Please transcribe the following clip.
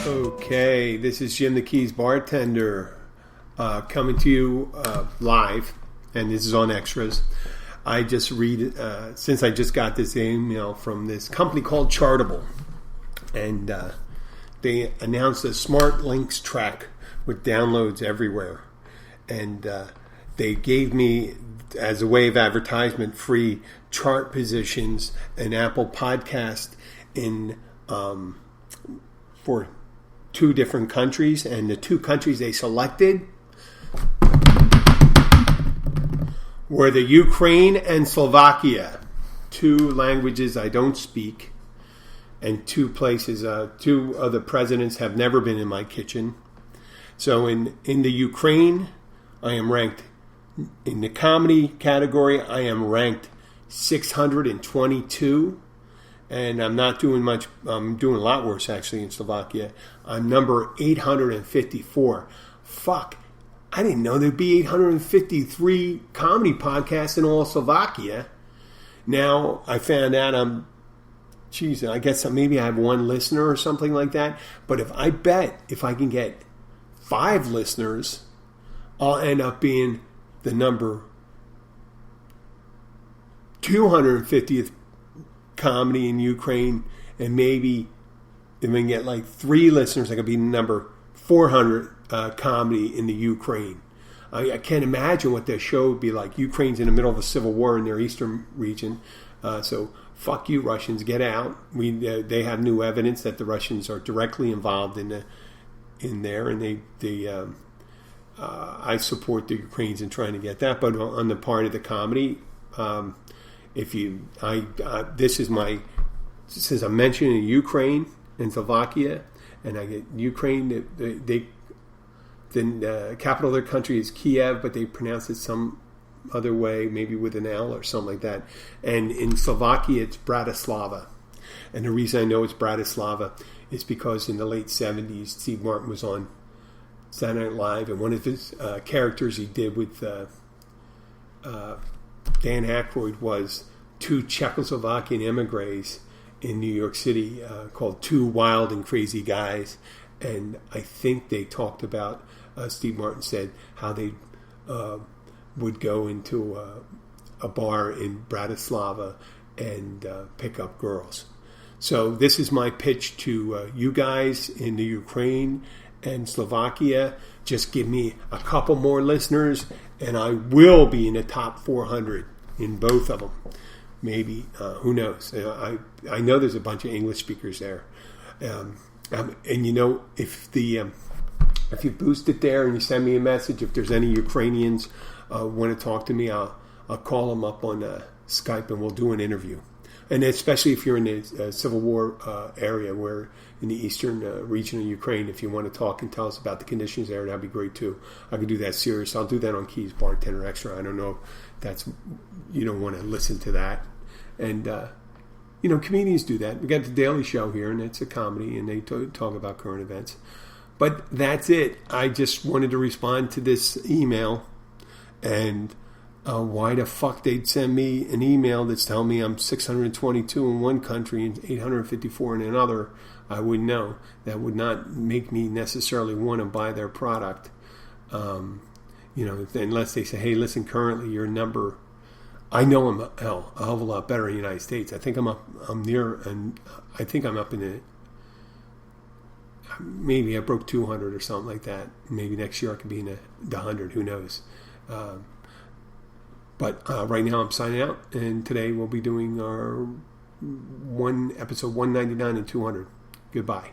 Okay, this is Jim the Keys bartender coming to you live, and this is on Extras. I just read, since I just got this email from this company called Chartable, and they announced a Smart Links track with downloads everywhere, and they gave me, as a way of advertisement, free chart positions in Apple Podcast in for 2 different countries, and the 2 countries they selected were the Ukraine and Slovakia, 2 languages I don't speak, and 2 places. 2 of the presidents have never been in my kitchen. So in the Ukraine, I am ranked, in the comedy category, I am ranked 622. And I'm not doing much. I'm doing a lot worse, actually, in Slovakia. I'm number 854. Fuck. I didn't know there'd be 853 comedy podcasts in all Slovakia. Now, I found out I guess maybe I have 1 listener or something like that. But if I can get 5 listeners, I'll end up being the number 250th comedy in Ukraine, and maybe if we can get like 3 listeners, I could be number 400 comedy in the Ukraine. I can't imagine what their show would be like. Ukraine's in the middle of a civil war in their eastern region, so fuck you, Russians, get out. They have new evidence that the Russians are directly involved in there, and I support the Ukrainians in trying to get that. But on the part of the comedy, since I'm mentioning Ukraine and Slovakia, and I get Ukraine, the capital of their country is Kiev, but they pronounce it some other way, maybe with an L or something like that. And in Slovakia, it's Bratislava. And the reason I know it's Bratislava is because in the late 70s, Steve Martin was on Saturday Night Live, and one of his characters he did with Dan Aykroyd was 2 Czechoslovakian emigres in New York City called 2 Wild and Crazy Guys. And I think they talked about, Steve Martin said, how they would go into a bar in Bratislava and pick up girls. So this is my pitch to you guys in the Ukraine and Slovakia. Just give me a couple more listeners, and I will be in the top 400 in both of them. Maybe, who knows? I know there's a bunch of English speakers there, and if you boost it there and you send me a message, if there's any Ukrainians want to talk to me, I'll call them up on Skype and we'll do an interview. And especially if you're in the Civil War area, where in the eastern region of Ukraine, if you want to talk and tell us about the conditions there, that'd be great too. I can do that serious. I'll do that on Keys Bartender Extra. I don't know if that's, you don't want to listen to that. And, comedians do that. We got the Daily Show here, and it's a comedy, and they talk about current events. But that's it. I just wanted to respond to this email, and why the fuck they'd send me an email that's telling me I'm 622 in one country and 854 in another, I wouldn't know. That would not make me necessarily want to buy their product. Unless they say, hey, listen, currently your number, I know I'm a hell of a lot better in the United States. I think I'm up in the, maybe I broke 200 or something like that. Maybe next year I could be in the 100, who knows. But right now I'm signing out, and today we'll be doing our episode 199 and 200. Goodbye.